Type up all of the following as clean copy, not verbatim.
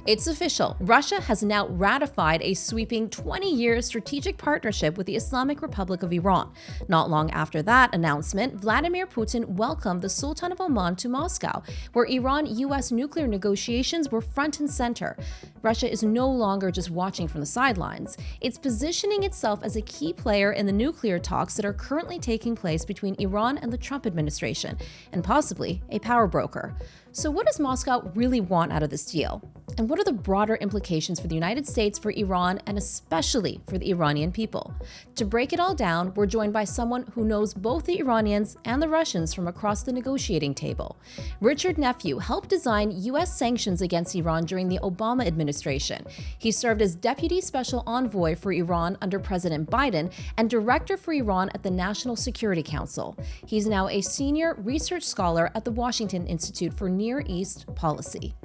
It's official. Russia has now ratified a sweeping 20-year strategic partnership with the Islamic Republic of Iran. Not long after that announcement, Vladimir Putin welcomed the Sultan of Oman to Moscow, where Iran-US nuclear negotiations were front and center. Russia is no longer just watching from the sidelines. It's positioning itself as a key player in the nuclear talks that are currently taking place between Iran and the Trump administration, and possibly a power broker. So what does Moscow really want out of this deal? And what are the broader implications for the United States, for Iran, and especially for the Iranian people? To break it all down, we're joined by someone who knows both the Iranians and the Russians from across the negotiating table. Richard Nephew helped design U.S. sanctions against Iran during the Obama administration. He served as Deputy Special Envoy for Iran under President Biden and Director for Iran at the National Security Council. He's now a senior research scholar at the Washington Institute for Near East Policy.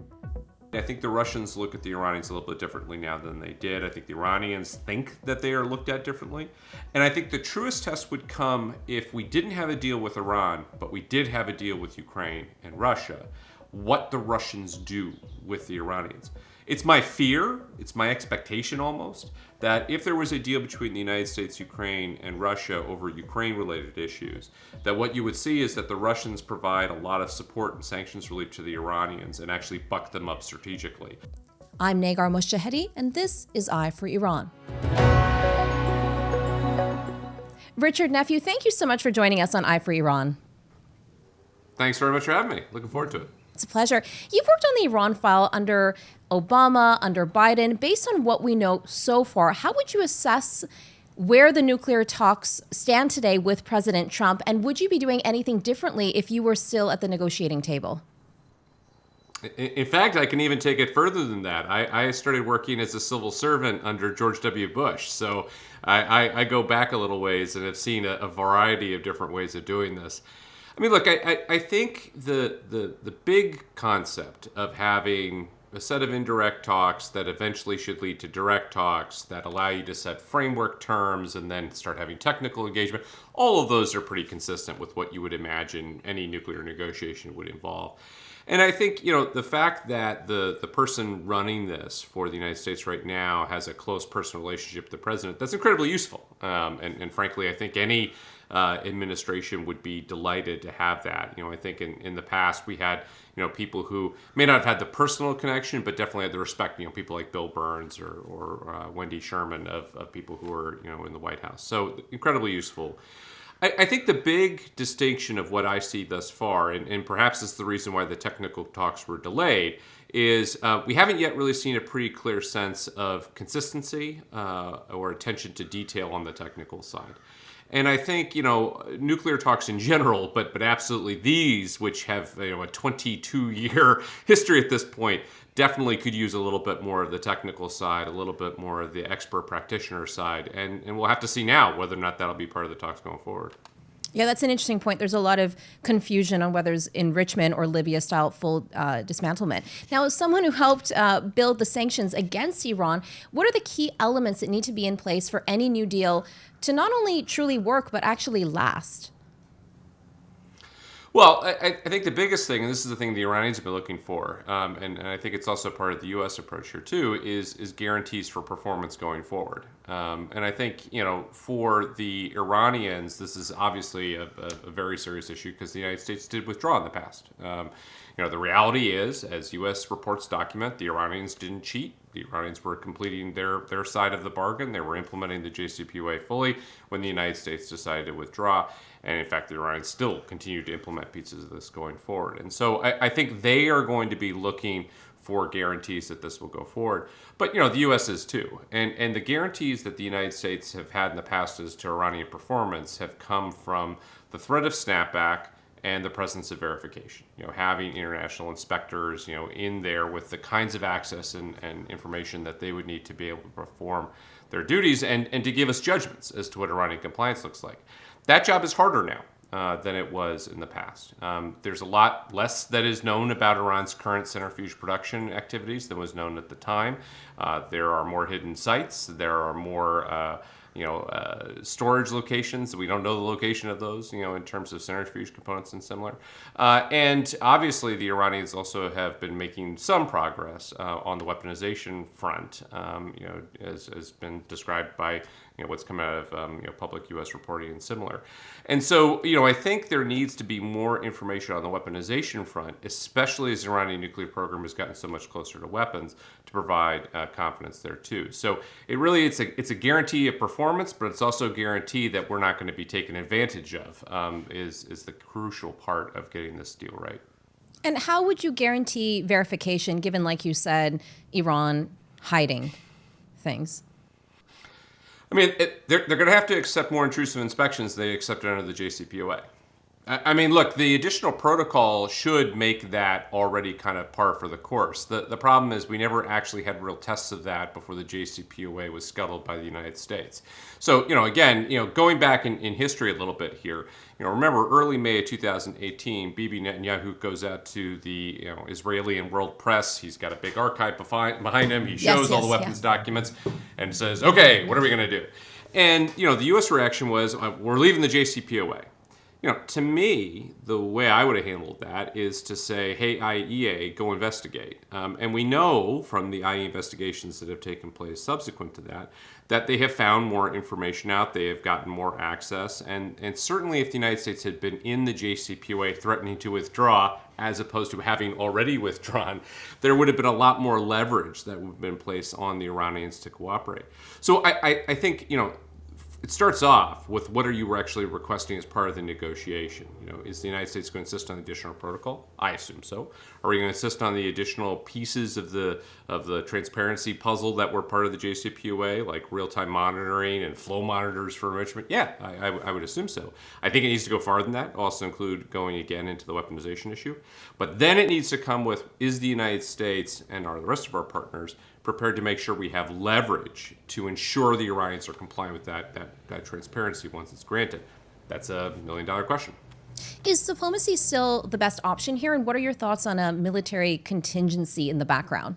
I think the Russians look at the Iranians a little bit differently now than they did. I think the Iranians think that they are looked at differently. And I think the truest test would come if we didn't have a deal with Iran, but we did have a deal with Ukraine and Russia, what the Russians do with the Iranians. It's my fear, it's my expectation almost, that if there was a deal between the United States, Ukraine, and Russia over Ukraine-related issues, that what you would see is that the Russians provide a lot of support and sanctions relief to the Iranians and actually buck them up strategically. I'm Negar Moshahedi, and this is Eye for Iran. Richard Nephew, thank you so much for joining us on Eye for Iran. Thanks very much for having me. Looking forward to it. It's a pleasure. You've worked on the Iran file under Obama, under Biden. Based on what we know so far, how would you assess where the nuclear talks stand today with President Trump? And would you be doing anything differently if you were still at the negotiating table? In fact, I can even take it further than that. I started working as a civil servant under George W. Bush. So I go back a little ways and have seen a variety of different ways of doing this. I mean, look, I think the big concept of having a set of indirect talks that eventually should lead to direct talks that allow you to set framework terms and then start having technical engagement, all of those are pretty consistent with what you would imagine any nuclear negotiation would involve. And I think, the fact that the person running this for the United States right now has a close personal relationship with the president, that's incredibly useful. And frankly, I think any administration would be delighted to have that. I think in the past we had, people who may not have had the personal connection, but definitely had the respect, people like Bill Burns or Wendy Sherman of people who are, in the White House. So incredibly useful. I think the big distinction of what I see thus far, and perhaps it's the reason why the technical talks were delayed, is we haven't yet really seen a pretty clear sense of consistency or attention to detail on the technical side. And I think, nuclear talks in general, but absolutely these, which have a 22-year history at this point, definitely could use a little bit more of the technical side, a little bit more of the expert practitioner side. And we'll have to see now whether or not that'll be part of the talks going forward. Yeah, that's an interesting point. There's a lot of confusion on whether it's enrichment or Libya-style full dismantlement. Now, as someone who helped build the sanctions against Iran, what are the key elements that need to be in place for any new deal to not only truly work, but actually last? Well, I think the biggest thing, and this is the thing the Iranians have been looking for, and I think it's also part of the U.S. approach here too, is guarantees for performance going forward. And I think, for the Iranians, this is obviously a very serious issue because the United States did withdraw in the past. The reality is, as U.S. reports document, the Iranians didn't cheat. The Iranians were completing their side of the bargain. They were implementing the JCPOA fully when the United States decided to withdraw. And in fact, the Iranians still continue to implement pieces of this going forward. And so I think they are going to be looking for guarantees that this will go forward. But, the U.S. is too. And the guarantees that the United States have had in the past as to Iranian performance have come from the threat of snapback and the presence of verification. Having international inspectors, in there with the kinds of access and information that they would need to be able to perform their duties and to give us judgments as to what Iranian compliance looks like. That job is harder now than it was in the past. There's a lot less that is known about Iran's current centrifuge production activities than was known at the time. There are more hidden sites. There are more storage locations. We don't know the location of those, in terms of centrifuge components and similar. And obviously, the Iranians also have been making some progress on the weaponization front, as has been described by what's come out of public U.S. reporting and similar. And so, I think there needs to be more information on the weaponization front, especially as the Iranian nuclear program has gotten so much closer to weapons, to provide confidence there too. So it's a guarantee of performance, but it's also a guarantee that we're not going to be taken advantage of, is the crucial part of getting this deal right. And how would you guarantee verification, given, like you said, Iran hiding things? I mean, they're going to have to accept more intrusive inspections than they accepted under the JCPOA. I mean, look, the additional protocol should make that already kind of par for the course. The problem is we never actually had real tests of that before the JCPOA was scuttled by the United States. So, again, going back in history a little bit here, remember early May of 2018, Bibi Netanyahu goes out to the Israeli and world press. He's got a big archive behind him. He shows all the weapons documents and says, okay, what are we going to do? And, the U.S. reaction was, we're leaving the JCPOA. To me, the way I would have handled that is to say, hey, IAEA, go investigate. And we know from the IAEA investigations that have taken place subsequent to that they have found more information out. They have gotten more access. And certainly if the United States had been in the JCPOA threatening to withdraw, as opposed to having already withdrawn, there would have been a lot more leverage that would have been placed on the Iranians to cooperate. So I think, it starts off with what are you actually requesting as part of the negotiation? Is the United States going to insist on the additional protocol? I assume so. Are we going to insist on the additional pieces of the transparency puzzle that were part of the JCPOA, like real-time monitoring and flow monitors for enrichment? Yeah, I would assume so. I think it needs to go farther than that, also include going again into the weaponization issue. But then it needs to come with, is the United States and are the rest of our partners prepared to make sure we have leverage to ensure the Iranians are compliant with that transparency once it's granted? That's a million-dollar question. Is diplomacy still the best option here? And what are your thoughts on a military contingency in the background?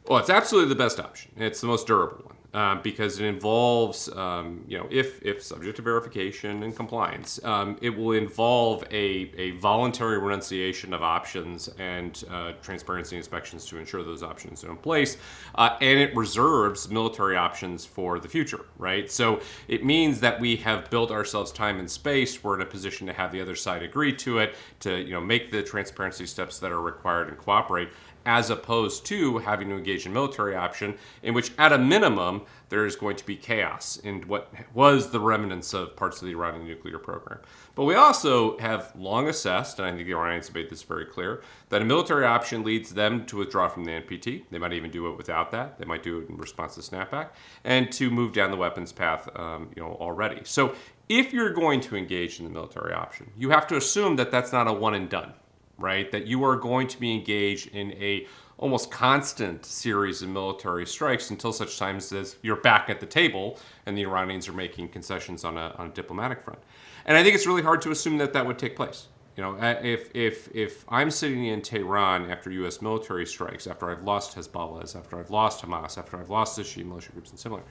Well, it's absolutely the best option. It's the most durable one. Because it involves, if subject to verification and compliance, it will involve a voluntary renunciation of options and transparency inspections to ensure those options are in place. And it reserves military options for the future, right? So it means that we have built ourselves time and space. We're in a position to have the other side agree to it, to make the transparency steps that are required and cooperate, as opposed to having to engage in military option, in which at a minimum there is going to be chaos in what was the remnants of parts of the Iranian nuclear program. But we also have long assessed, and I think the Iranians have made this very clear, that a military option leads them to withdraw from the NPT. They might even do it without that. They might do it in response to snapback, and to move down the weapons path already. So if you're going to engage in the military option, you have to assume that that's not a one and done. Right? That you are going to be engaged in a almost constant series of military strikes until such times as you're back at the table and the Iranians are making concessions on a diplomatic front. And I think it's really hard to assume that would take place. If I'm sitting in Tehran after U.S. military strikes, after I've lost Hezbollah, after I've lost Hamas, after I've lost the Shia militia groups and similar,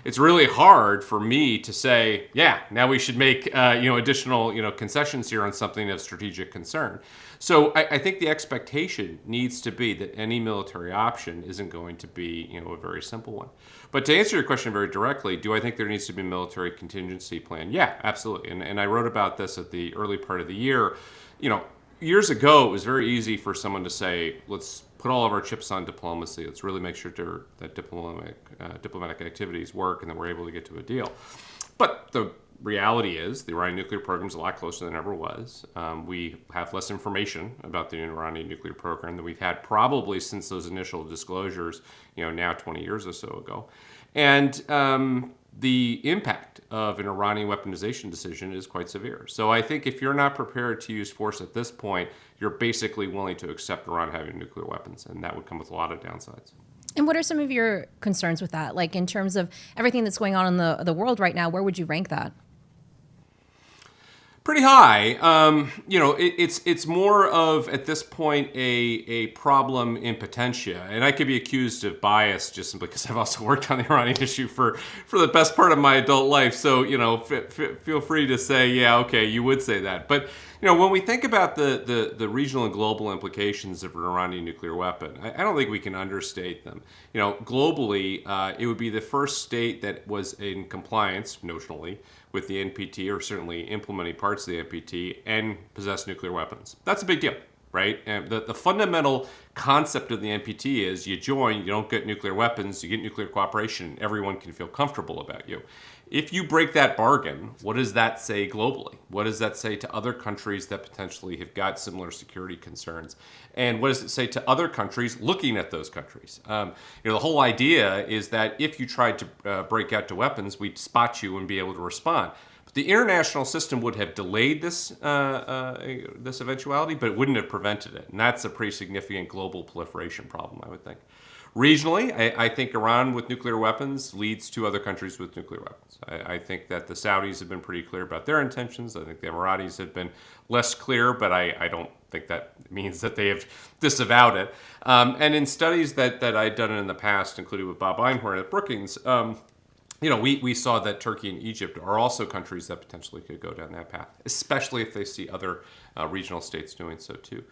it's really hard for me to say, yeah, now we should make additional concessions here on something of strategic concern. So I think the expectation needs to be that any military option isn't going to be a very simple one. But to answer your question very directly, do I think there needs to be a military contingency plan? Yeah, absolutely. And I wrote about this at the early part of the year. Years ago, it was very easy for someone to say, let's put all of our chips on diplomacy. Let's really make sure that diplomatic activities work and that we're able to get to a deal. But the reality is the Iranian nuclear program is a lot closer than it ever was. We have less information about the Iranian nuclear program than we've had probably since those initial disclosures, now 20 years or so ago. And the impact of an Iranian weaponization decision is quite severe. So I think if you're not prepared to use force at this point, you're basically willing to accept Iran having nuclear weapons, and that would come with a lot of downsides. And what are some of your concerns with that? Like in terms of everything that's going on in the world right now, where would you rank that? Pretty high. It's more of, at this point, a problem in potentia. And I could be accused of bias just simply because I've also worked on the Iranian issue for the best part of my adult life. So, feel free to say, yeah, okay, you would say that. But, when we think about the regional and global implications of an Iranian nuclear weapon, I don't think we can understate them. Globally, it would be the first state that was in compliance, notionally, with the NPT, or certainly implementing parts of the NPT, and possess nuclear weapons. That's a big deal, right? And the fundamental concept of the NPT is you join, you don't get nuclear weapons, you get nuclear cooperation, everyone can feel comfortable about you. If you break that bargain, what does that say globally? What does that say to other countries that potentially have got similar security concerns? And what does it say to other countries looking at those countries? The whole idea is that if you tried to break out to weapons, we'd spot you and be able to respond. But the international system would have delayed this eventuality, but it wouldn't have prevented it. And that's a pretty significant global proliferation problem, I would think. Regionally, I think Iran with nuclear weapons leads to other countries with nuclear weapons. I think that the Saudis have been pretty clear about their intentions. I think the Emiratis have been less clear, but I don't think that means that they have disavowed it. And in studies that I'd done in the past, including with Bob Einhorn at Brookings, we saw that Turkey and Egypt are also countries that potentially could go down that path, especially if they see other regional states doing so too.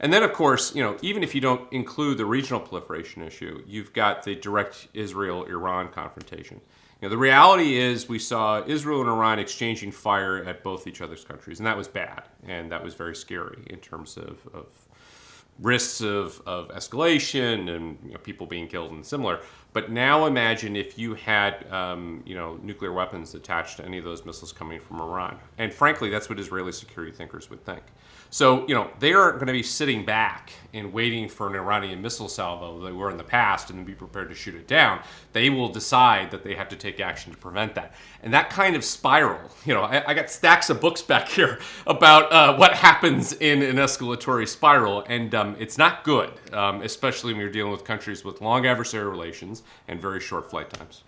And then, of course, even if you don't include the regional proliferation issue, you've got the direct Israel-Iran confrontation. The reality is we saw Israel and Iran exchanging fire at both each other's countries, and that was bad, and that was very scary in terms of risks of escalation and people being killed and similar. But now imagine if you had nuclear weapons attached to any of those missiles coming from Iran. And frankly, that's what Israeli security thinkers would think. So, they aren't going to be sitting back and waiting for an Iranian missile salvo they were in the past and then be prepared to shoot it down. They will decide that they have to take action to prevent that. And that kind of spiral, I got stacks of books back here about what happens in an escalatory spiral, and it's not good, especially when you're dealing with countries with long adversarial relations and very short flight times.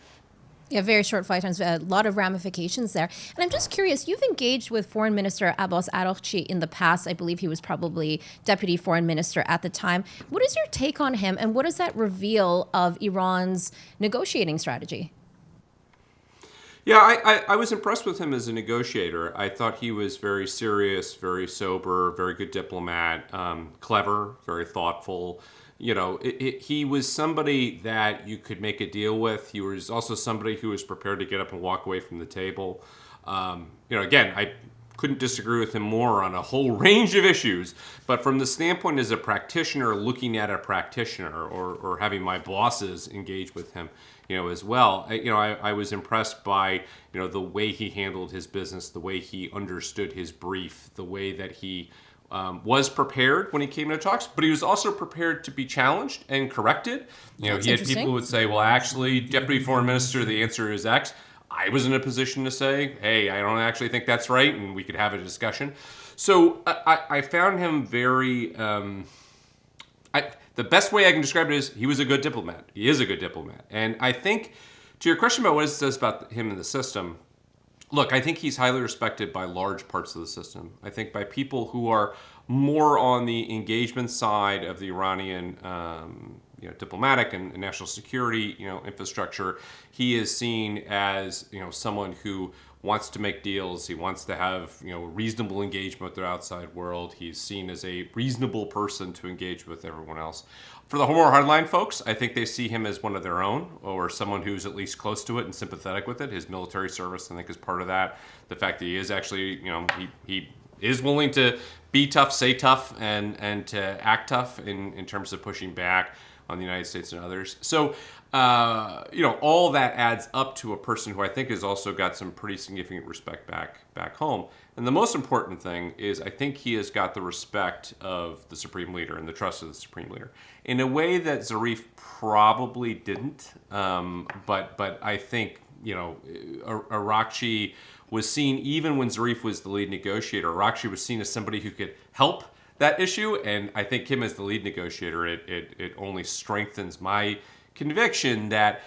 Yeah, very short flight times, a lot of ramifications there. And I'm just curious, you've engaged with Foreign Minister Abbas Araghchi in the past. I believe he was probably Deputy Foreign Minister at the time. What is your take on him, and what does that reveal of Iran's negotiating strategy? Yeah, I was impressed with him as a negotiator. I thought he was very serious, very sober, very good diplomat, clever, very thoughtful. He was somebody that you could make a deal with. He was also somebody who was prepared to get up and walk away from the table. Again, I couldn't disagree with him more on a whole range of issues. But from the standpoint as a practitioner, looking at a practitioner, or having my bosses engage with him, as well, I was impressed by, the way he handled his business, the way he understood his brief, the way that he was prepared when he came to talks, but he was also prepared to be challenged and corrected. He had people who would say, well, actually, Deputy Foreign Minister, the answer is X. I was in a position to say, hey, I don't actually think that's right, and we could have a discussion. So I found him very... the best way I can describe it is he was a good diplomat. He is a good diplomat. And I think, to your question about what it says about him in the system, look, I think he's highly respected by large parts of the system. I think by people who are more on the engagement side of the Iranian diplomatic and national security infrastructure, he is seen as someone who wants to make deals. He wants to have reasonable engagement with the outside world. He's seen as a reasonable person to engage with everyone else. For the more hardline folks, I think they see him as one of their own, or someone who's at least close to it and sympathetic with it. His military service, I think, is part of that. The fact that he is actually, he is willing to be tough, say tough, and to act tough in terms of pushing back on the United States and others. So, all that adds up to a person who I think has also got some pretty significant respect back home. And the most important thing is I think he has got the respect of the Supreme Leader and the trust of the Supreme Leader in a way that Zarif probably didn't. But I think, Araghchi was seen, even when Zarif was the lead negotiator, Araghchi was seen as somebody who could help that issue. And I think him as the lead negotiator, it only strengthens my conviction that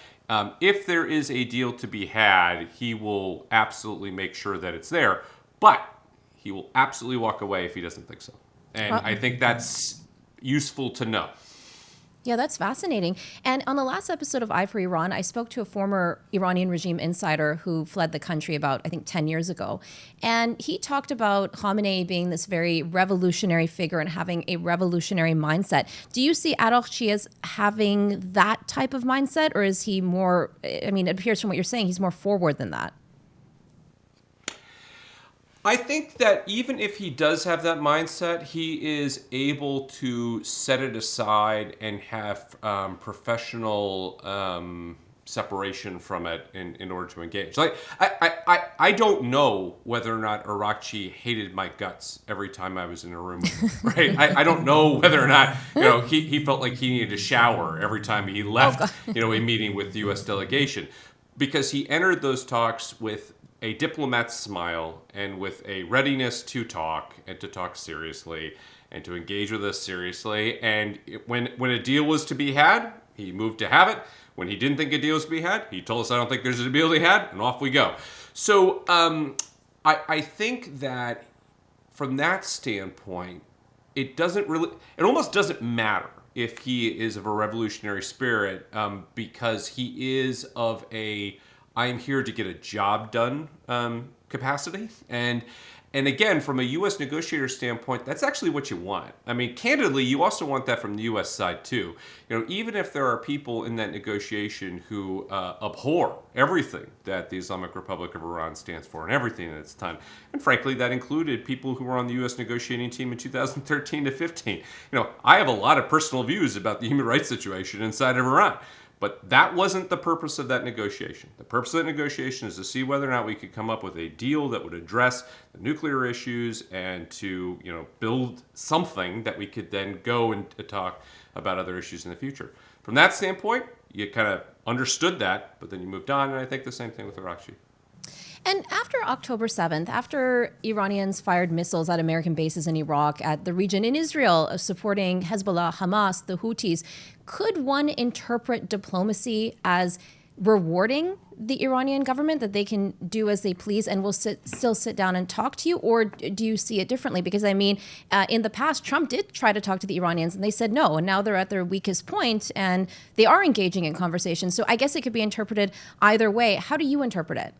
if there is a deal to be had, he will absolutely make sure that it's there. But he will absolutely walk away if he doesn't think so. And I think that's useful to know. Yeah, that's fascinating. And on the last episode of Eye for Iran, I spoke to a former Iranian regime insider who fled the country about, I think, 10 years ago. And he talked about Khamenei being this very revolutionary figure and having a revolutionary mindset. Do you see Araghchi as having that type of mindset, or is he more, I mean, it appears from what you're saying, he's more forward than that? I think that even if he does have that mindset, he is able to set it aside and have professional separation from it in order to engage. Like I don't know whether or not Araghchi hated my guts every time I was in a room with him, right? I don't know whether or not he felt like he needed a shower every time he left a meeting with the U.S. delegation, because he entered those talks with a diplomat's smile and with a readiness to talk and to talk seriously and to engage with us seriously. And when a deal was to be had, he moved to have it. When he didn't think a deal was to be had, he told us, I don't think there's a deal to be had, and off we go. So I think that from that standpoint, it almost doesn't matter if he is of a revolutionary spirit, because he is of a I'm here to get a job done capacity. And again, from a U.S. negotiator standpoint, that's actually what you want. I mean, candidly, you also want that from the U.S. side too. Even if there are people in that negotiation who abhor everything that the Islamic Republic of Iran stands for and everything that it's done, and frankly, that included people who were on the U.S. negotiating team in 2013 to 15. I have a lot of personal views about the human rights situation inside of Iran. But that wasn't the purpose of that negotiation. The purpose of that negotiation is to see whether or not we could come up with a deal that would address the nuclear issues and to, build something that we could then go and talk about other issues in the future. From that standpoint, you kind of understood that, but then you moved on, and I think the same thing with Araghchi. And after October 7th, after Iranians fired missiles at American bases in Iraq, at the region in Israel supporting Hezbollah, Hamas, the Houthis, could one interpret diplomacy as rewarding the Iranian government, that they can do as they please and will still sit down and talk to you? Or do you see it differently? Because, I mean, in the past, Trump did try to talk to the Iranians and they said no. And now they're at their weakest point and they are engaging in conversations. So I guess it could be interpreted either way. How do you interpret it?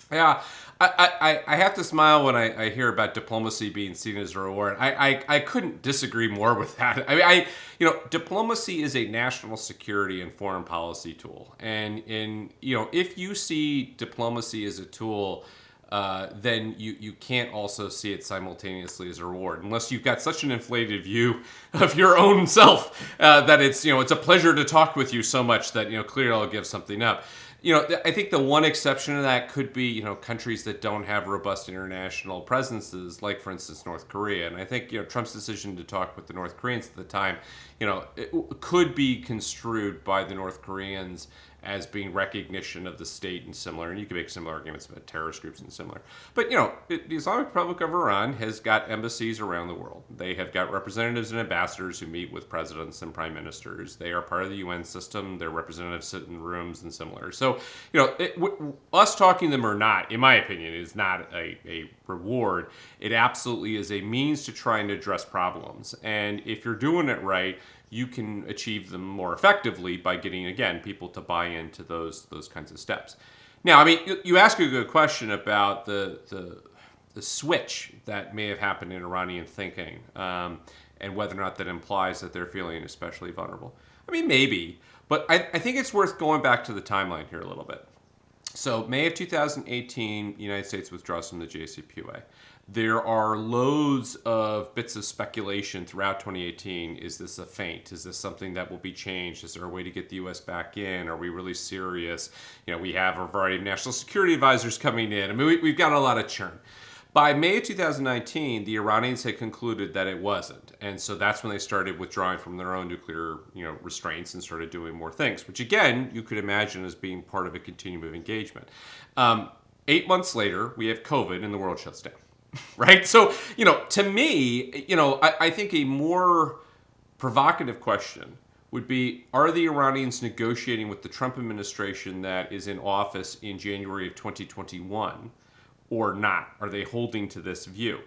Yeah, I have to smile when I hear about diplomacy being seen as a reward. I couldn't disagree more with that. I mean, diplomacy is a national security and foreign policy tool, and if you see diplomacy as a tool, then you can't also see it simultaneously as a reward, unless you've got such an inflated view of your own self that it's a pleasure to talk with you so much that clearly I'll give something up. I think the one exception to that could be, countries that don't have robust international presences, like, for instance, North Korea. And I think, Trump's decision to talk with the North Koreans at the time, it could be construed by the North Koreans as being recognition of the state and similar. And you can make similar arguments about terrorist groups and similar. But, the Islamic Republic of Iran has got embassies around the world. They have got representatives and ambassadors who meet with presidents and prime ministers. They are part of the UN system. Their representatives sit in rooms and similar. So, us talking to them or not, in my opinion, is not a reward. It absolutely is a means to try and address problems. And if you're doing it right, you can achieve them more effectively by getting, again, people to buy into those kinds of steps. Now, I mean, you ask a good question about the switch that may have happened in Iranian thinking, and whether or not that implies that they're feeling especially vulnerable. I mean, maybe, but I think it's worth going back to the timeline here a little bit. So, May of 2018, the United States withdraws from the JCPOA. There are loads of bits of speculation throughout 2018. Is this a feint? Is this something that will be changed? Is there a way to get the U.S. back in? Are we really serious? We have a variety of national security advisors coming in. I mean, we've got a lot of churn. By May of 2019, the Iranians had concluded that it wasn't. And so that's when they started withdrawing from their own nuclear, restraints and started doing more things, which again, you could imagine as being part of a continuum of engagement. 8 months later, we have COVID and the world shuts down. Right? So, to me, I think a more provocative question would be, are the Iranians negotiating with the Trump administration that is in office in January of 2021? or not? Are they holding to this view?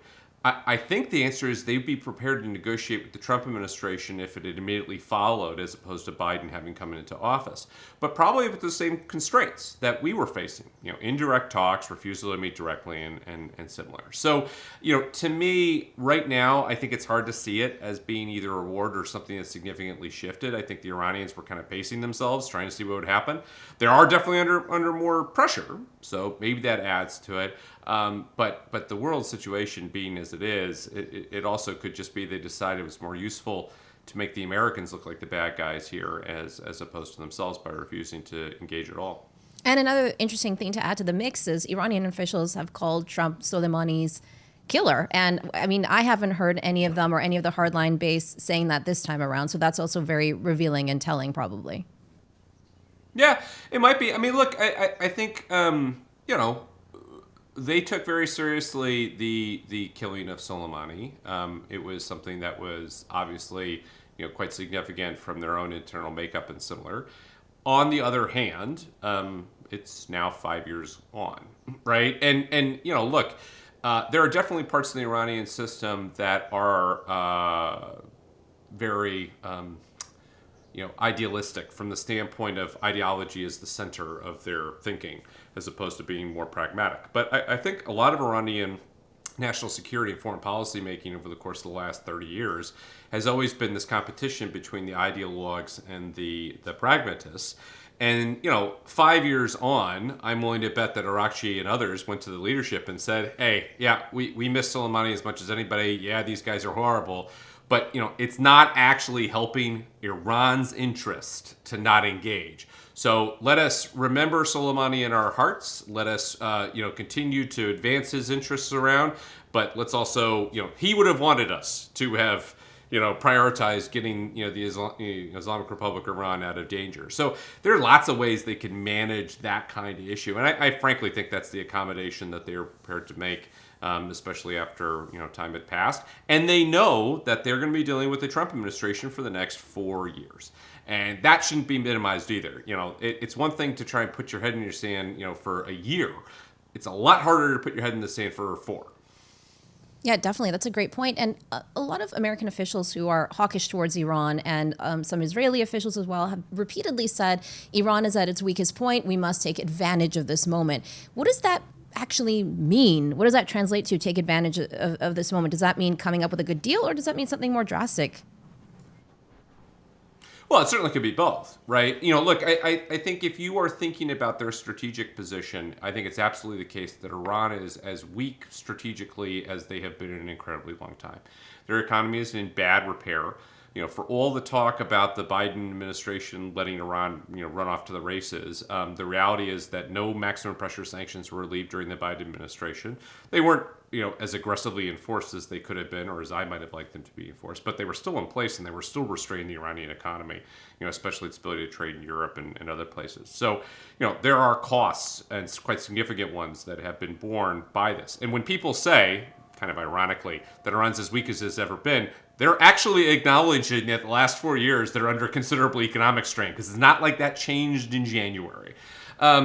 I think the answer is they'd be prepared to negotiate with the Trump administration if it had immediately followed, as opposed to Biden having come into office. But probably with the same constraints that we were facing, indirect talks, refusal to meet directly, and similar. So, to me, right now, I think it's hard to see it as being either a reward or something that's significantly shifted. I think the Iranians were kind of pacing themselves, trying to see what would happen. They are definitely under more pressure, so maybe that adds to it. But the world situation being as it is, it also could just be they decided it was more useful to make the Americans look like the bad guys here as opposed to themselves by refusing to engage at all. And another interesting thing to add to the mix is Iranian officials have called Trump Soleimani's killer. And I mean, I haven't heard any of them or any of the hardline base saying that this time around. So that's also very revealing and telling, probably. Yeah, it might be. I mean, look, I think, they took very seriously the killing of Soleimani. It was something that was obviously quite significant from their own internal makeup and similar. On the other hand, it's now 5 years on, right? And look, there are definitely parts of the Iranian system that are very idealistic from the standpoint of ideology as the center of their thinking, as opposed to being more pragmatic. But I think a lot of Iranian national security and foreign policy making over the course of the last 30 years has always been this competition between the ideologues and the pragmatists. And, 5 years on, I'm willing to bet that Araghchi and others went to the leadership and said, hey, yeah, we miss Soleimani as much as anybody. Yeah, these guys are horrible. But, it's not actually helping Iran's interest to not engage. So let us remember Soleimani in our hearts. Let us, continue to advance his interests around. But let's also, he would have wanted us to have, prioritized getting, the Islamic Republic of Iran out of danger. So there are lots of ways they can manage that kind of issue. And I frankly think that's the accommodation that they're prepared to make. Especially after time had passed, and they know that they're going to be dealing with the Trump administration for the next 4 years, and that shouldn't be minimized either. It's one thing to try and put your head in your sand, for a year. It's a lot harder to put your head in the sand for 4. Yeah, definitely. That's a great point. And a lot of American officials who are hawkish towards Iran and some Israeli officials as well have repeatedly said Iran is at its weakest point. We must take advantage of this moment. What does that actually mean? What does that translate to, take advantage of this moment? Does that mean coming up with a good deal, or does that mean something more drastic? Well, it certainly could be both, right? Look, I think if you are thinking about their strategic position, I think it's absolutely the case that Iran is as weak strategically as they have been in an incredibly long time. Their economy is in bad repair. For all the talk about the Biden administration letting Iran, run off to the races, the reality is that no maximum pressure sanctions were relieved during the Biden administration. They weren't, as aggressively enforced as they could have been, or as I might have liked them to be enforced, but they were still in place and they were still restraining the Iranian economy, especially its ability to trade in Europe and other places. So, there are costs, and quite significant ones, that have been borne by this. And when people say, kind of ironically, that Iran's as weak as it's ever been, they're actually acknowledging that the last 4 years they're under considerable economic strain, because it's not like that changed in January.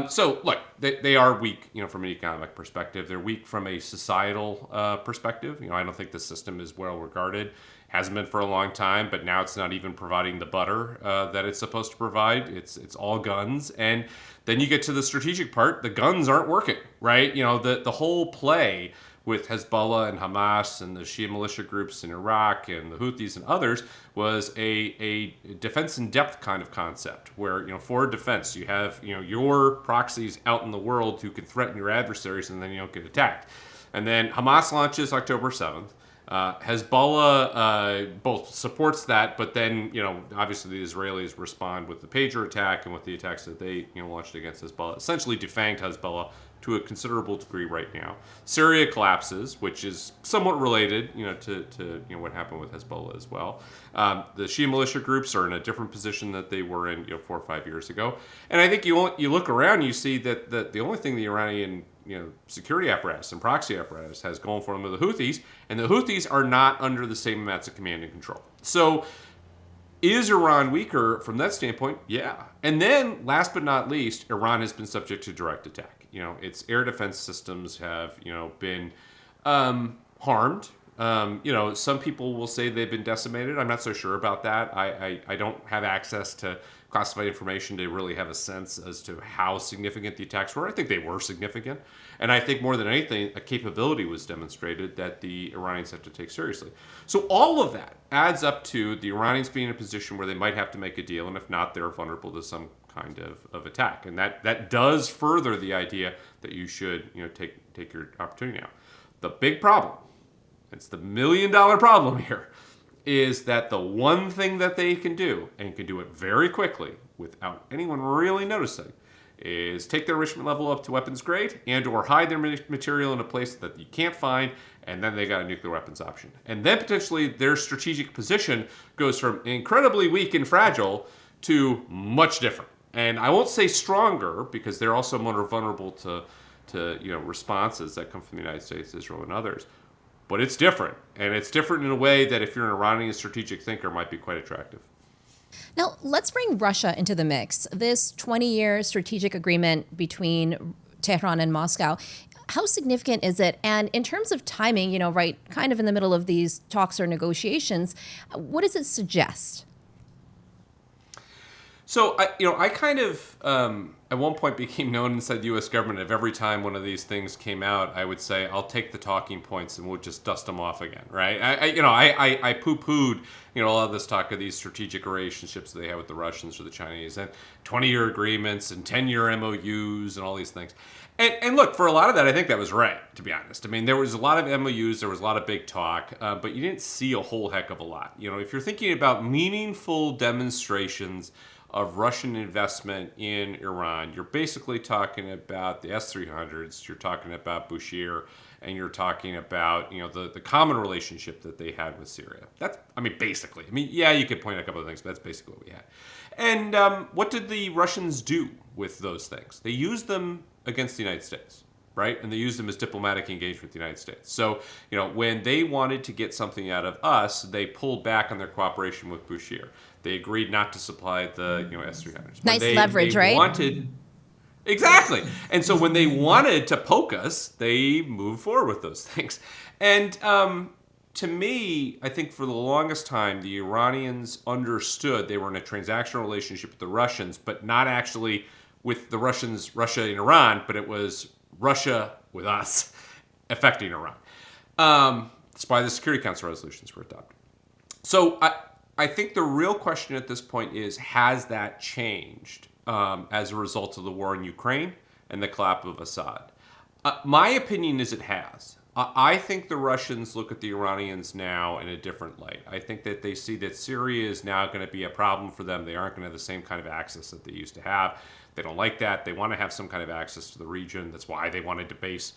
So, look, they are weak, from an economic perspective. They're weak from a societal perspective. I don't think the system is well regarded. Hasn't been for a long time, but now it's not even providing the butter that it's supposed to provide. It's all guns. And then you get to the strategic part. The guns aren't working, right? The whole play with Hezbollah and Hamas and the Shia militia groups in Iraq and the Houthis and others was a defense in depth kind of concept where, for defense, you have, your proxies out in the world who can threaten your adversaries and then you don't get attacked. And then Hamas launches October 7th. Hezbollah both supports that, but then, obviously the Israelis respond with the pager attack and with the attacks that they, launched against Hezbollah, essentially defanged Hezbollah to a considerable degree right now. Syria collapses, which is somewhat related, to what happened with Hezbollah as well. The Shia militia groups are in a different position that they were in, 4 or 5 years ago. And I think you look around, you see that the only thing the Iranian security apparatus and proxy apparatus has going for them are the Houthis, and the Houthis are not under the same amounts of command and control. So is Iran weaker from that standpoint? Yeah. And then, last but not least, Iran has been subject to direct attack. its air defense systems have, been harmed. Some people will say they've been decimated. I'm not so sure about that. I don't have access to classified information to really have a sense as to how significant the attacks were. I think they were significant. And I think more than anything, a capability was demonstrated that the Iranians have to take seriously. So all of that adds up to the Iranians being in a position where they might have to make a deal. And if not, they're vulnerable to some kind of attack. And that does further the idea that you should take your opportunity now. The big problem, it's the $1 million problem here, is that the one thing that they can do, and can do it very quickly without anyone really noticing, is take their enrichment level up to weapons grade and or hide their material in a place that you can't find, and then they got a nuclear weapons option. And then potentially their strategic position goes from incredibly weak and fragile to much different. And I won't say stronger, because they're also more vulnerable to responses that come from the United States, Israel, and others. But it's different. And it's different in a way that if you're an Iranian strategic thinker might be quite attractive. Now, let's bring Russia into the mix. This 20-year strategic agreement between Tehran and Moscow, how significant is it? And in terms of timing, right kind of in the middle of these talks or negotiations, what does it suggest? So, I kind of, at one point became known inside the U.S. government of every time one of these things came out, I would say, I'll take the talking points and we'll just dust them off again, right? I poo-pooed, a lot of this talk of these strategic relationships that they have with the Russians or the Chinese, and 20-year agreements and 10-year MOUs and all these things. And look, for a lot of that, I think that was right, to be honest. I mean, there was a lot of MOUs, there was a lot of big talk, but you didn't see a whole heck of a lot. If you're thinking about meaningful demonstrations of Russian investment in Iran, you're basically talking about the S-300s, you're talking about Bushehr, and you're talking about, the common relationship that they had with Syria. That's, basically. Yeah, you could point out a couple of things, but that's basically what we had. And what did the Russians do with those things? They used them against the United States, right? And they used them as diplomatic engagement with the United States. So, when they wanted to get something out of us, they pulled back on their cooperation with Bushehr. They agreed not to supply the S-300s. Nice leverage, right? Exactly. And so when they wanted to poke us, they moved forward with those things. And to me, I think for the longest time, the Iranians understood they were in a transactional relationship with the Russians, but not actually with the Russians, Russia and Iran, but it was Russia with us affecting Iran. That's why the Security Council resolutions were adopted. So I think the real question at this point is, has that changed as a result of the war in Ukraine and the collapse of Assad? My opinion is it has. I think the Russians look at the Iranians now in a different light. I think that they see that Syria is now going to be a problem for them. They aren't going to have the same kind of access that they used to have. They don't like that. They want to have some kind of access to the region. That's why they wanted to base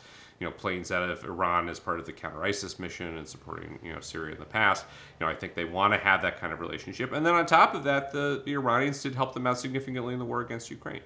planes out of Iran as part of the counter-ISIS mission and supporting Syria in the past. I think they want to have that kind of relationship. And then on top of that, the Iranians did help them out significantly in the war against Ukraine.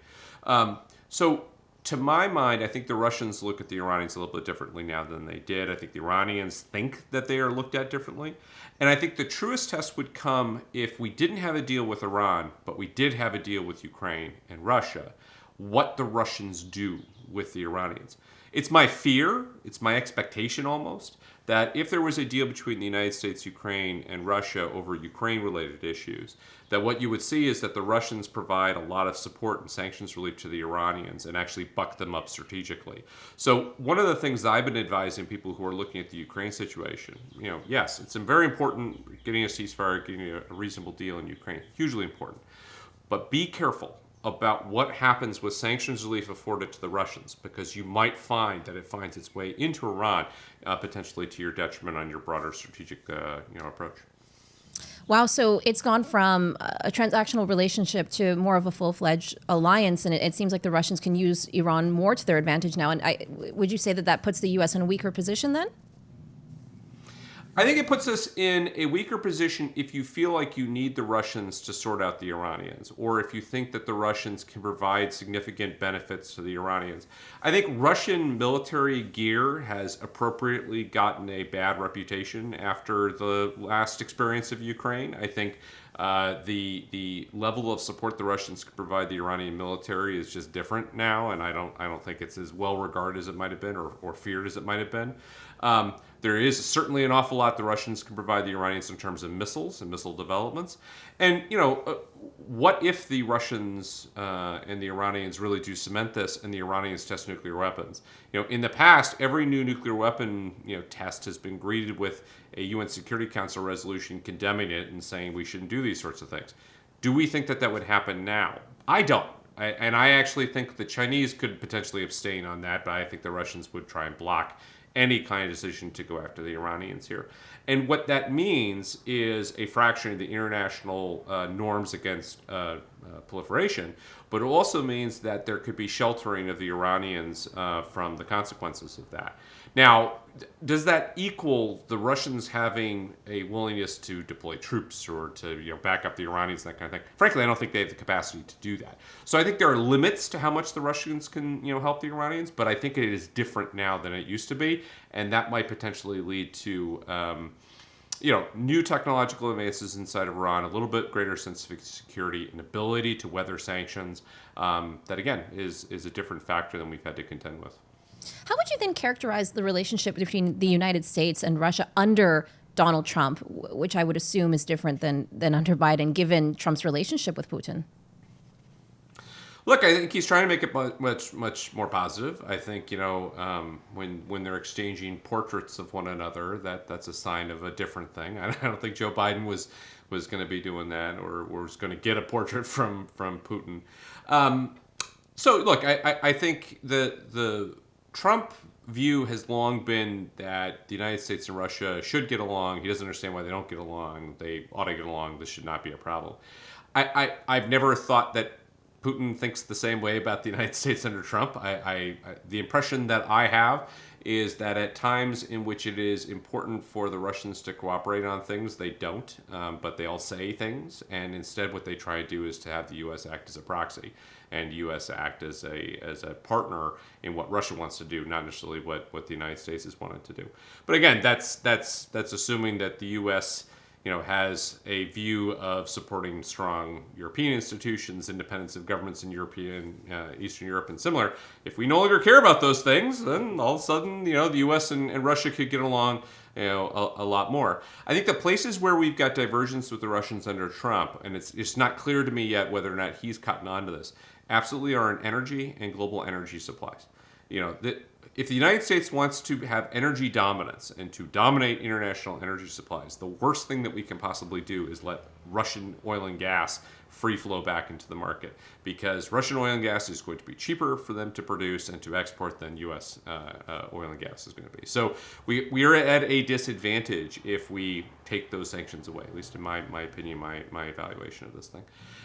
So to my mind, I think the Russians look at the Iranians a little bit differently now than they did. I think the Iranians think that they are looked at differently. And I think the truest test would come if we didn't have a deal with Iran, but we did have a deal with Ukraine and Russia, what the Russians do with the Iranians. It's my fear, it's my expectation almost, that if there was a deal between the United States, Ukraine, and Russia over Ukraine-related issues, that what you would see is that the Russians provide a lot of support and sanctions relief to the Iranians and actually buck them up strategically. So one of the things that I've been advising people who are looking at the Ukraine situation, yes, it's very important getting a ceasefire, getting a reasonable deal in Ukraine, hugely important. But be careful about what happens with sanctions relief afforded to the Russians, because you might find that it finds its way into Iran, potentially to your detriment on your broader strategic approach. Wow, so it's gone from a transactional relationship to more of a full-fledged alliance, and it seems like the Russians can use Iran more to their advantage now. And would you say that puts the U.S. in a weaker position then? I think it puts us in a weaker position if you feel like you need the Russians to sort out the Iranians, or if you think that the Russians can provide significant benefits to the Iranians. I think Russian military gear has appropriately gotten a bad reputation after the last experience of Ukraine. I think The level of support the Russians could provide the Iranian military is just different now, and I don't think it's as well regarded as it might have been, or feared as it might have been. There is certainly an awful lot the Russians can provide the Iranians in terms of missiles and missile developments. And, what if the Russians and the Iranians really do cement this and the Iranians test nuclear weapons? In the past, every new nuclear weapon, test has been greeted with a UN Security Council resolution condemning it and saying we shouldn't do these sorts of things. Do we think that that would happen now? I don't. I actually think the Chinese could potentially abstain on that, but I think the Russians would try and block any kind of decision to go after the Iranians here. And what that means is a fracturing of the international norms against proliferation, but it also means that there could be sheltering of the Iranians from the consequences of that. Now, does that equal the Russians having a willingness to deploy troops or to back up the Iranians and that kind of thing? Frankly, I don't think they have the capacity to do that. So I think there are limits to how much the Russians can help the Iranians, but I think it is different now than it used to be, and that might potentially lead to new technological advances inside of Iran, a little bit greater sense of security, and ability to weather sanctions. That again is a different factor than we've had to contend with. How would you then characterize the relationship between the United States and Russia under Donald Trump, which I would assume is different than under Biden, given Trump's relationship with Putin? Look, I think he's trying to make it much more positive. I think when they're exchanging portraits of one another, that's a sign of a different thing. I don't think Joe Biden was going to be doing that or was going to get a portrait from Putin. So look, I think the Trump view has long been that the United States and Russia should get along. He doesn't understand why they don't get along. They ought to get along. This should not be a problem. I've never thought that Putin thinks the same way about the United States under Trump. The impression that I have is that at times in which it is important for the Russians to cooperate on things, they don't, but they all say things, and instead what they try to do is to have the U.S. act as a proxy, and the U.S. act as a partner in what Russia wants to do, not necessarily what the United States has wanted to do. But again, that's assuming that the U.S. has a view of supporting strong European institutions, independence of governments in Eastern Europe, and similar. If we no longer care about those things, then all of a sudden, the U.S. and Russia could get along, a lot more. I think the places where we've got divergence with the Russians under Trump, and it's not clear to me yet whether or not he's cotton on to this, absolutely are in energy and global energy supplies. If the United States wants to have energy dominance and to dominate international energy supplies, the worst thing that we can possibly do is let Russian oil and gas free flow back into the market, because Russian oil and gas is going to be cheaper for them to produce and to export than U.S. Oil and gas is going to be. So we are at a disadvantage if we take those sanctions away, at least in my opinion, my evaluation of this thing.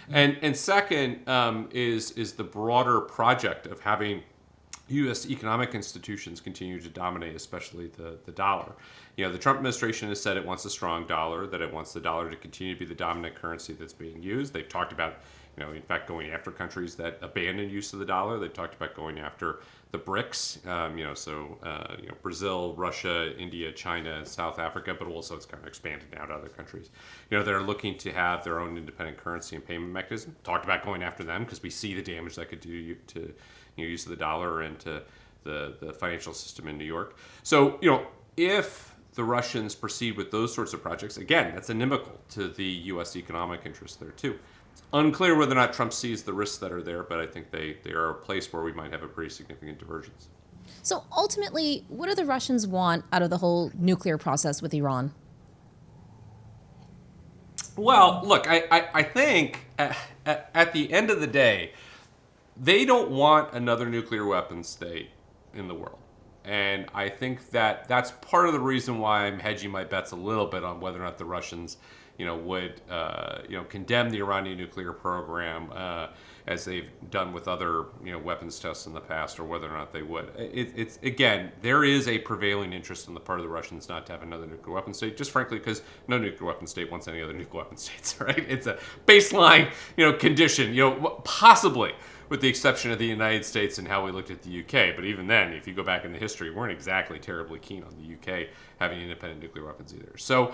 And second is the broader project of having U.S. economic institutions continue to dominate, especially the dollar. The Trump administration has said it wants a strong dollar, that it wants the dollar to continue to be the dominant currency that's being used. They've talked about, in fact, going after countries that abandon use of the dollar. They've talked about going after the BRICS, Brazil, Russia, India, China, South Africa, but also it's kind of expanded now to other countries. They're looking to have their own independent currency and payment mechanism. Talked about going after them because we see the damage that could do to use of the dollar and to the financial system in New York. So, if the Russians proceed with those sorts of projects, again, that's inimical to the U.S. economic interests there too. It's unclear whether or not Trump sees the risks that are there, but I think they are a place where we might have a pretty significant divergence. So ultimately, what do the Russians want out of the whole nuclear process with Iran? Well, look, I think at the end of the day, they don't want another nuclear weapon state in the world. And I think that's part of the reason why I'm hedging my bets a little bit on whether or not the Russians, would, condemn the Iranian nuclear program as they've done with other, weapons tests in the past, or whether or not they would. It's again, there is a prevailing interest on the part of the Russians not to have another nuclear weapon state, just frankly because no nuclear weapon state wants any other nuclear weapon states, right? It's a baseline, condition, possibly, with the exception of the United States and how we looked at the UK. But even then, if you go back in the history, we weren't exactly terribly keen on the UK having independent nuclear weapons either. So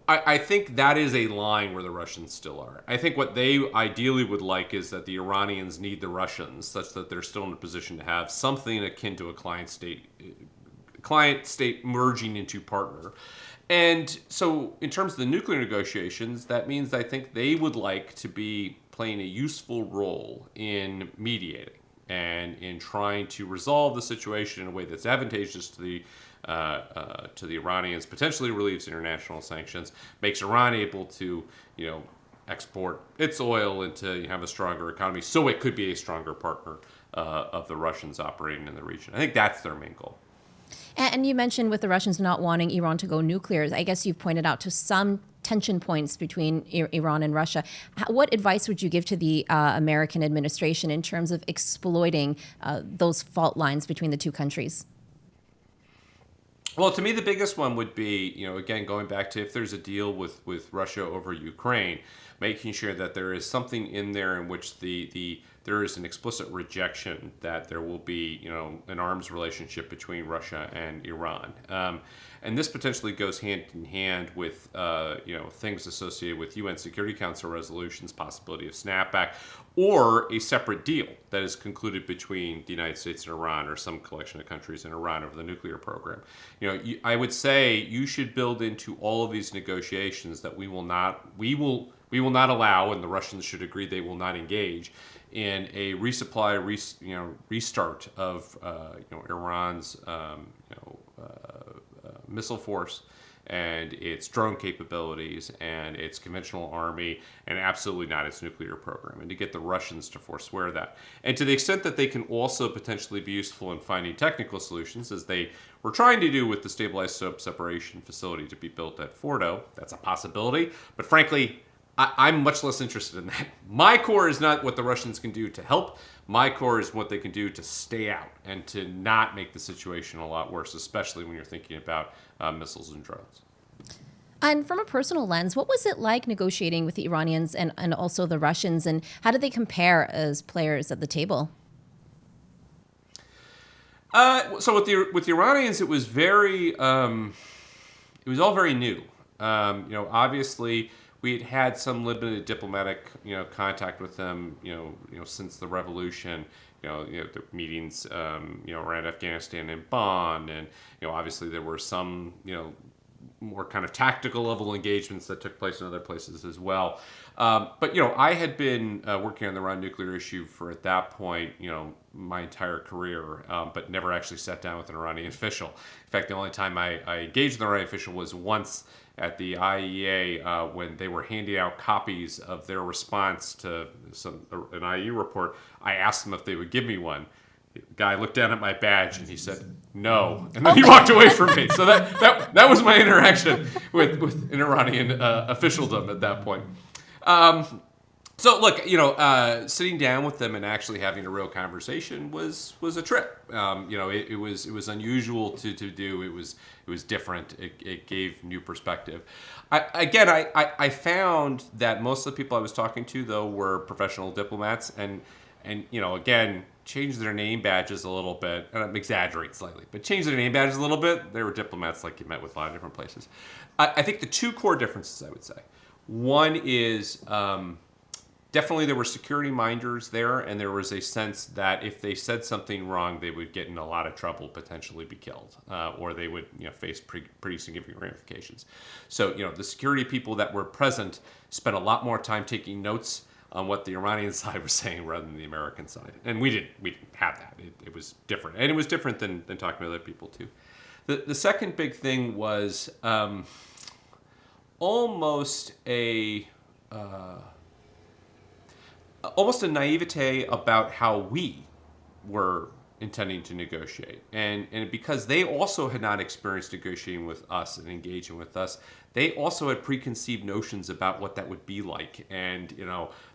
I think that is a line where the Russians still are. I think what they ideally would like is that the Iranians need the Russians such that they're still in a position to have something akin to a client state merging into partner. And so in terms of the nuclear negotiations, that means I think they would like to be playing a useful role in mediating and in trying to resolve the situation in a way that's advantageous to the Iranians, potentially relieves international sanctions, makes Iran able to, export its oil and to have a stronger economy, so it could be a stronger partner of the Russians operating in the region. I think that's their main goal. And you mentioned with the Russians not wanting Iran to go nuclear, I guess you've pointed out to some tension points between Iran and Russia. What advice would you give to the American administration in terms of exploiting those fault lines between the two countries? Well, to me, the biggest one would be, again, going back to if there's a deal with Russia over Ukraine, making sure that there is something in there in which there is an explicit rejection that there will be, an arms relationship between Russia and Iran. And this potentially goes hand in hand with, things associated with UN Security Council resolutions, possibility of snapback, or a separate deal that is concluded between the United States and Iran, or some collection of countries in Iran over the nuclear program. I would say you should build into all of these negotiations that we will not allow, and the Russians should agree they will not engage in a resupply, restart of Iran's missile force and its drone capabilities and its conventional army, and absolutely not its nuclear program, and to get the Russians to forswear that. And to the extent that they can also potentially be useful in finding technical solutions, as they were trying to do with the stabilized separation facility to be built at Fordo, that's a possibility. But frankly, I'm much less interested in that. My core is not what the Russians can do to help. My core is what they can do to stay out and to not make the situation a lot worse, especially when you're thinking about missiles and drones. And from a personal lens, what was it like negotiating with the Iranians and also the Russians, and how did they compare as players at the table? So with the Iranians, it was all very new. Obviously, we had some limited diplomatic, contact with them, since the revolution. The meetings, around Afghanistan and Bonn, and obviously there were some, more kind of tactical level engagements that took place in other places as well. But I had been working on the Iran nuclear issue for, at that point, my entire career, but never actually sat down with an Iranian official. In fact, the only time I engaged with an Iranian official was once at the IEA when they were handing out copies of their response to an IEA report. I asked them if they would give me one. The guy looked down at my badge and he said, "No," and then he walked away from me. So that was my interaction with an Iranian officialdom at that point. So look, sitting down with them and actually having a real conversation was a trip. It was unusual to do. It was different. It gave new perspective. I found that most of the people I was talking to, though, were professional diplomats, and again, changed their name badges a little bit, and I'm exaggerating slightly, but changed their name badges a little bit. They were diplomats like you met with a lot of different places. I think the two core differences, I would say, one is definitely there were security minders there, and there was a sense that if they said something wrong, they would get in a lot of trouble, potentially be killed, or they would face pretty significant ramifications. So the security people that were present spent a lot more time taking notes on what the Iranian side was saying rather than the American side. And we didn't have that. It was different. And it was different than talking to other people, too. The second big thing was almost a naivete about how we were intending to negotiate. And because they also had not experienced negotiating with us and engaging with us, they also had preconceived notions about what that would be like, and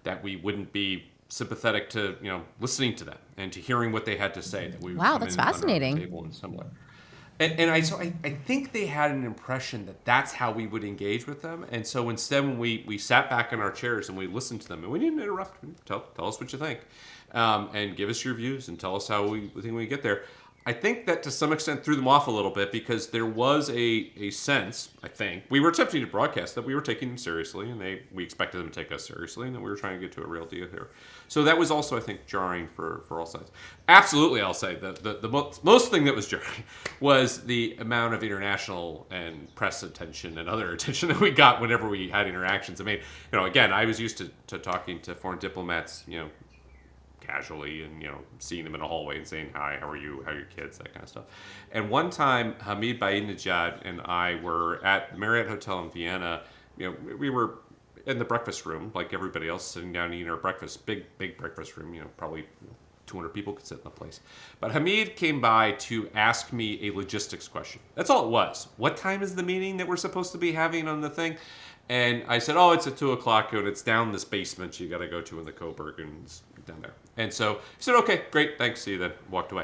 that we wouldn't be sympathetic to listening to them and to hearing what they had to say. That we would Wow, come that's in under fascinating. the table and similar. And I think they had an impression that that's how we would engage with them. And so instead, when we sat back in our chairs and we listened to them, and we didn't interrupt, tell us what you think, and give us your views and tell us how we think we get there. I think that to some extent threw them off a little bit because there was a sense, I think, we were attempting to broadcast that we were taking them seriously, and we expected them to take us seriously, and that we were trying to get to a real deal here. So that was also, I think, jarring for all sides. Absolutely, I'll say the most thing that was jarring was the amount of international and press attention and other attention that we got whenever we had interactions. I mean, again, I was used to talking to foreign diplomats, casually and seeing them in a hallway and saying hi, how are you, how are your kids, that kind of stuff. And one time Hamid Bajinejad and I were at the Marriott Hotel in Vienna. We were in the breakfast room like everybody else, sitting down eating our breakfast, big breakfast room, probably 200 people could sit in the place. But Hamid came by to ask me a logistics question. That's all it was. What time is the meeting that we're supposed to be having on the thing? And I said, it's at 2:00, and it's down this basement you got to go to in the Coburg, and it's down there. And so he said, okay, great, thanks, see you then, walked away.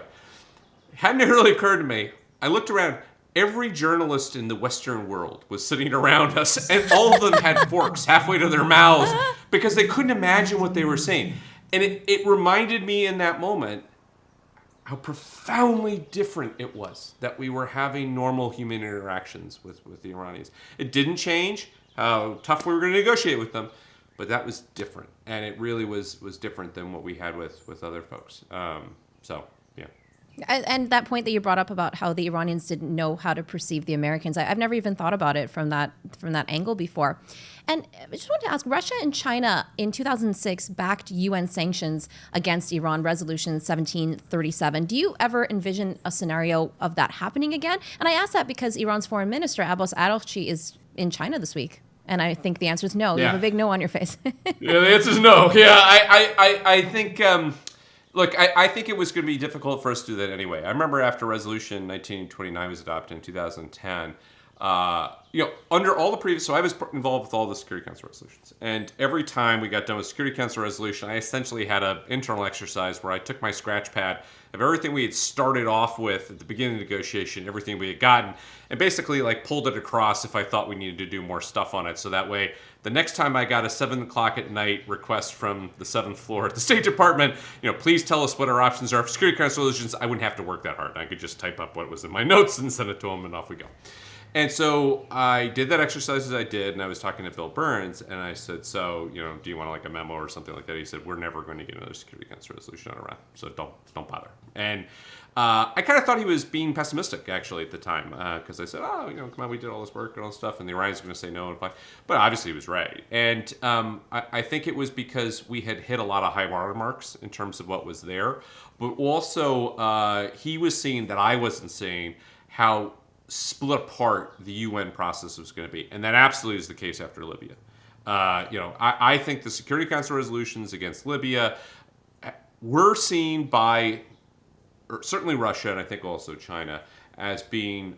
It hadn't really occurred to me. I looked around. Every journalist in the Western world was sitting around us, and all of them had forks halfway to their mouths because they couldn't imagine what they were saying. And it reminded me in that moment how profoundly different it was that we were having normal human interactions with the Iranians. It didn't change how tough we were going to negotiate with them, but that was different, and it really was different than what we had with other folks. So, yeah. And that point that you brought up about how the Iranians didn't know how to perceive the Americans, I've never even thought about it from that angle before. And I just wanted to ask, Russia and China in 2006 backed UN sanctions against Iran, Resolution 1737. Do you ever envision a scenario of that happening again? And I ask that because Iran's foreign minister, Abbas Araghchi, is in China this week. And I think the answer is no. You have a big no on your face. Yeah, the answer is no. Yeah, I think... Look, I think it was going to be difficult for us to do that anyway. I remember after Resolution 1929 was adopted in 2010, under all the previous, so I was involved with all the Security Council resolutions. And every time we got done with Security Council resolution, I essentially had an internal exercise where I took my scratch pad of everything we had started off with at the beginning of the negotiation, everything we had gotten, and basically pulled it across if I thought we needed to do more stuff on it. So that way, the next time I got a 7:00 at night request from the 7th floor at the State Department, please tell us what our options are for Security Council resolutions, I wouldn't have to work that hard. I could just type up what was in my notes and send it to them, and off we go. And so I did that exercise as I did, and I was talking to Bill Burns, and I said, so, do you want a memo or something like that? He said, we're never going to get another Security Council resolution on Iran, so don't bother. And I kind of thought he was being pessimistic, actually, at the time, because I said, come on, we did all this work and all this stuff, and the Iranians are going to say no. But obviously he was right. And I think it was because we had hit a lot of high water marks in terms of what was there, but also he was seeing that I wasn't seeing how split apart the UN process was going to be. And that absolutely is the case after Libya. I think the Security Council resolutions against Libya were seen by certainly Russia, and I think also China, as being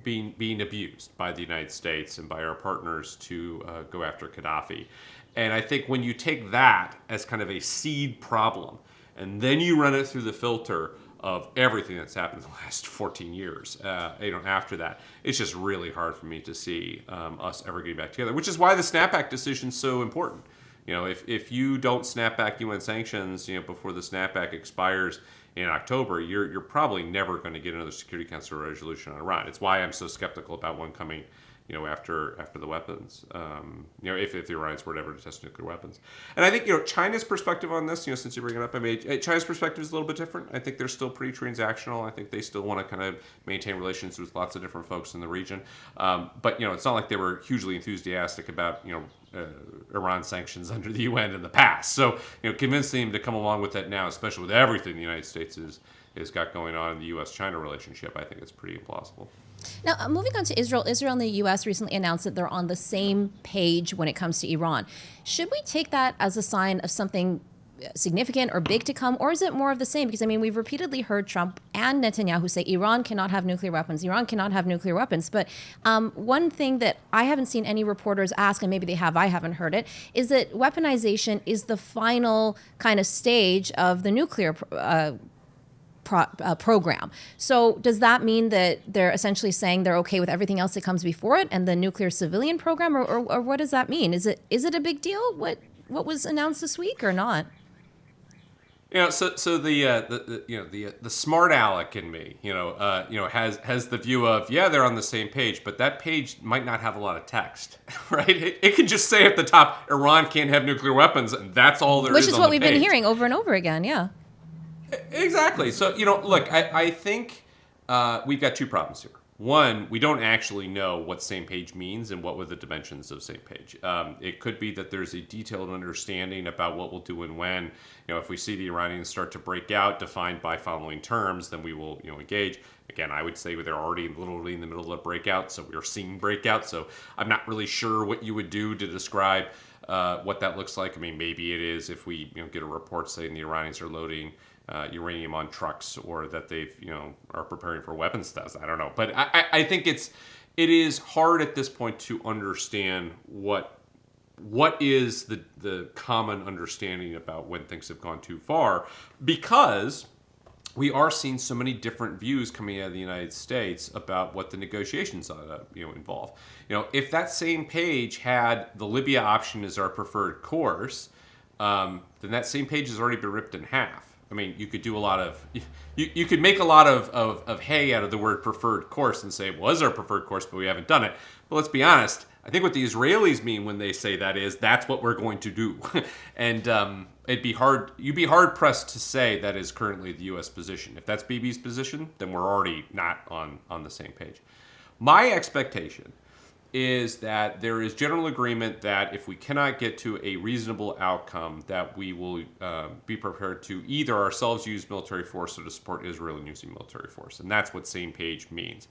abused by the United States and by our partners to go after Gaddafi. And I think when you take that as kind of a seed problem, and then you run it through the filter of everything that's happened in the last 14 years, after that, it's just really hard for me to see us ever getting back together, which is why the snapback decision is so important. If you don't snap back UN sanctions, before the snapback expires in October, you're probably never going to get another Security Council resolution on Iran. It's why I'm so skeptical about one coming, after the weapons, if the Iranians were ever to test nuclear weapons. And I think, China's perspective on this, since you bring it up, China's perspective is a little bit different. I think they're still pretty transactional. I think they still want to kind of maintain relations with lots of different folks in the region. But, it's not like they were hugely enthusiastic about, Iran sanctions under the UN in the past. So, convincing them to come along with that now, especially with everything the United States has got going on in the U.S.-China relationship, I think it's pretty implausible. Now, moving on to Israel. Israel and the U.S. recently announced that they're on the same page when it comes to Iran. Should we take that as a sign of something significant or big to come, or is it more of the same? Because, we've repeatedly heard Trump and Netanyahu say Iran cannot have nuclear weapons. Iran cannot have nuclear weapons. But one thing that I haven't seen any reporters ask, and maybe they have, I haven't heard it, is that weaponization is the final kind of stage of the nuclear program. So does that mean that they're essentially saying they're okay with everything else that comes before it and the nuclear civilian program, or what does that mean? Is it a big deal? What was announced this week or not? So the smart aleck in me, has the view of, yeah, they're on the same page, but that page might not have a lot of text, right? It can just say at the top, Iran can't have nuclear weapons, and that's all there Which is is on what the we've been page. hearing over and over again. Yeah. Exactly. So, look, I think we've got two problems here. One, we don't actually know what same page means and what were the dimensions of same page. It could be that there's a detailed understanding about what we'll do and when. If we see the Iranians start to break out, defined by following terms, then we will, engage. Again, I would say they're already literally in the middle of breakout, so we're seeing breakout. So I'm not really sure what you would do to describe what that looks like. I mean, maybe it is if we get a report saying the Iranians are loading uranium on trucks, or that they've are preparing for weapons tests. I don't know, but I think it is hard at this point to understand what is the common understanding about when things have gone too far, because we are seeing so many different views coming out of the United States about what the negotiations ought to involve. If that same page had the Libya option as our preferred course, then that same page has already been ripped in half. I mean, you could do a lot of, you could make a lot of hay out of the word preferred course and say it was our preferred course, but we haven't done it. But let's be honest, I think what the Israelis mean when they say that is that's what we're going to do. And you'd be hard pressed to say that is currently the U.S. position. If that's Bibi's position, then we're already not on the same page. My expectation is that there is general agreement that if we cannot get to a reasonable outcome, that we will be prepared to either ourselves use military force or to support Israel in using military force. And that's what same page means.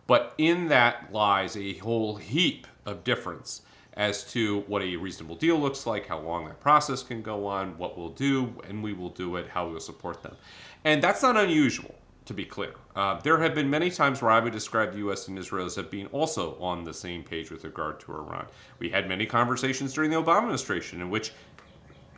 But in that lies a whole heap of difference as to what a reasonable deal looks like, how long that process can go on, what we'll do, when we will do it, how we'll support them. And that's not unusual, to be clear. There have been many times where I would describe the U.S. and Israel as being also on the same page with regard to Iran. We had many conversations during the Obama administration in which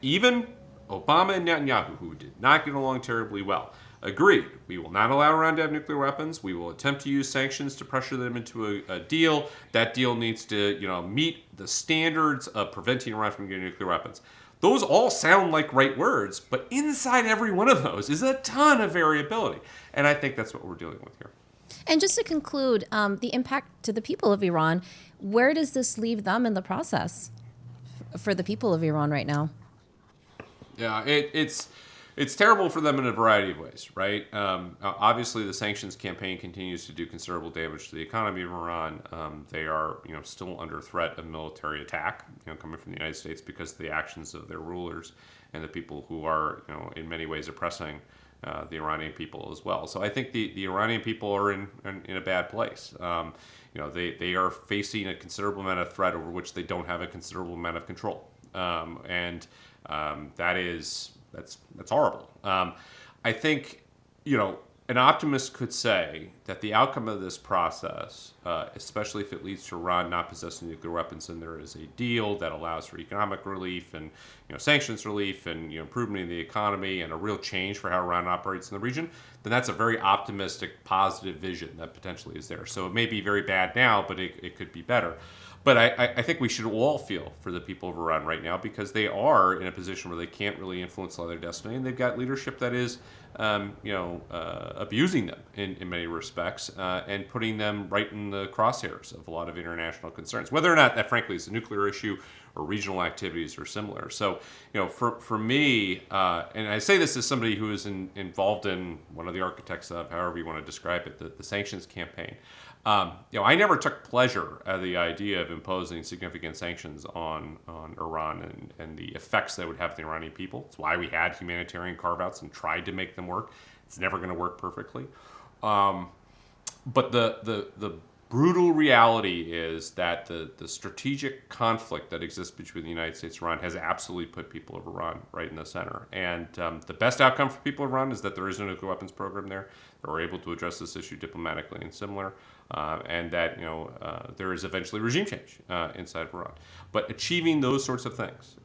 even Obama and Netanyahu, who did not get along terribly well, agreed. We will not allow Iran to have nuclear weapons. We will attempt to use sanctions to pressure them into a deal. That deal needs to, meet the standards of preventing Iran from getting nuclear weapons. Those all sound like right words, but inside every one of those is a ton of variability. And I think that's what we're dealing with here. And just to conclude, the impact to the people of Iran, where does this leave them in the process for the people of Iran right now? Yeah, it's terrible for them in a variety of ways, right? Obviously, the sanctions campaign continues to do considerable damage to the economy of Iran. They are, still under threat of military attack, coming from the United States because of the actions of their rulers and the people who are, in many ways oppressing the Iranian people as well. So I think the Iranian people are in a bad place. They are facing a considerable amount of threat over which they don't have a considerable amount of control, and that's horrible. I think, an optimist could say that the outcome of this process, especially if it leads to Iran not possessing nuclear weapons, and there is a deal that allows for economic relief and sanctions relief and improvement in the economy and a real change for how Iran operates in the region, then that's a very optimistic, positive vision that potentially is there. So it may be very bad now, but it could be better. But I think we should all feel for the people of Iran right now, because they are in a position where they can't really influence their destiny, and they've got leadership that is, abusing them in many respects, and putting them right in the crosshairs of a lot of international concerns, whether or not that, frankly, is a nuclear issue or regional activities or similar. So, for me, and I say this as somebody who is involved in one of the architects of, however you want to describe it, the sanctions campaign. I never took pleasure at the idea of imposing significant sanctions on Iran and the effects that would have on the Iranian people. It's why we had humanitarian carve-outs and tried to make them work. It's never going to work perfectly. But the brutal reality is that the strategic conflict that exists between the United States and Iran has absolutely put people of Iran right in the center. And the best outcome for people of Iran is that there is no nuclear weapons program there. They're able to address this issue diplomatically and similar. And that there is eventually regime change inside of Iran. But achieving those sorts of things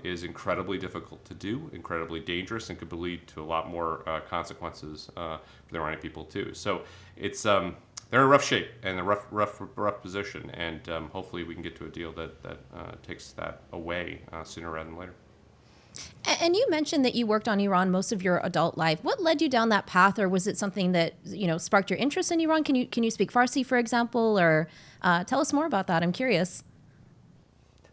is incredibly difficult to do, incredibly dangerous, and could lead to a lot more consequences for the Iranian people too. So it's they're in rough shape and a rough position, and hopefully we can get to a deal that takes that away sooner rather than later. And you mentioned that you worked on Iran most of your adult life. What led you down that path, or was it something that sparked your interest in Iran? Can you speak Farsi, for example, or tell us more about that? I'm curious.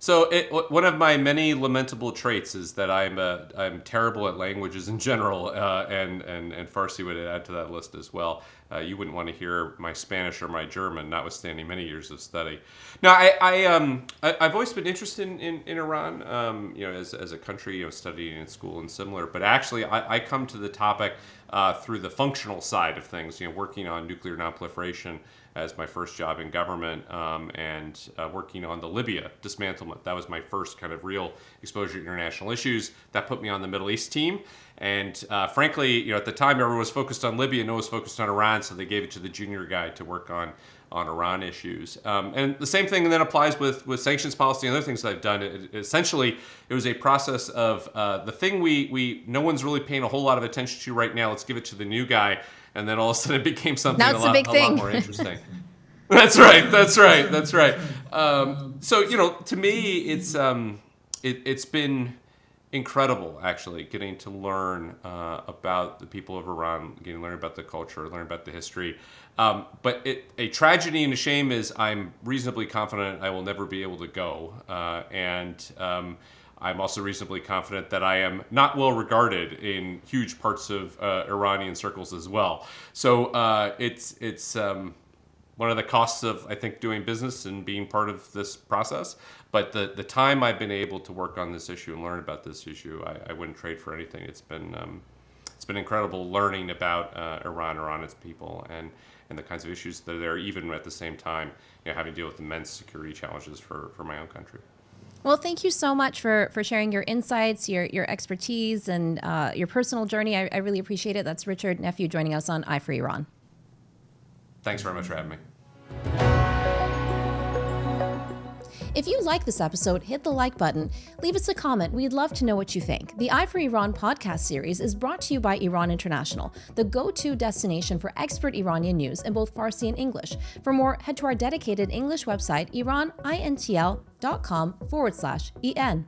So one of my many lamentable traits is that I'm terrible at languages in general, and Farsi would add to that list as well. You wouldn't want to hear my Spanish or my German, notwithstanding many years of study. Now, I've always been interested in Iran, as a country, studying in school and similar. But actually, I come to the topic through the functional side of things. Working on nuclear nonproliferation as my first job in government, and working on the Libya dismantlement. That was my first kind of real exposure to international issues. That put me on the Middle East team. And frankly, at the time, everyone was focused on Libya, no one was focused on Iran, so they gave it to the junior guy to work on Iran issues. And the same thing then applies with sanctions policy and other things that I've done. Essentially, it was a process of the thing we no one's really paying a whole lot of attention to right now. Let's give it to the new guy. And then all of a sudden it became something a lot more interesting. That's right. So, to me, it's been incredible, actually, getting to learn about the people of Iran, getting to learn about the culture, learn about the history. But a tragedy and a shame is I'm reasonably confident I will never be able to go. I'm also reasonably confident that I am not well regarded in huge parts of Iranian circles as well. So it's one of the costs of, I think, doing business and being part of this process. But the time I've been able to work on this issue and learn about this issue, I wouldn't trade for anything. It's been incredible learning about Iran, its people, and the kinds of issues that are there, even at the same time, having to deal with immense security challenges for my own country. Well, thank you so much for sharing your insights, your expertise, and your personal journey. I really appreciate it. That's Richard Nephew joining us on Eye for Iran. Thanks very much for having me. If you like this episode, hit the like button, leave us a comment. We'd love to know what you think. The Eye for Iran podcast series is brought to you by Iran International, the go-to destination for expert Iranian news in both Farsi and English. For more, head to our dedicated English website, iranintl.com/en.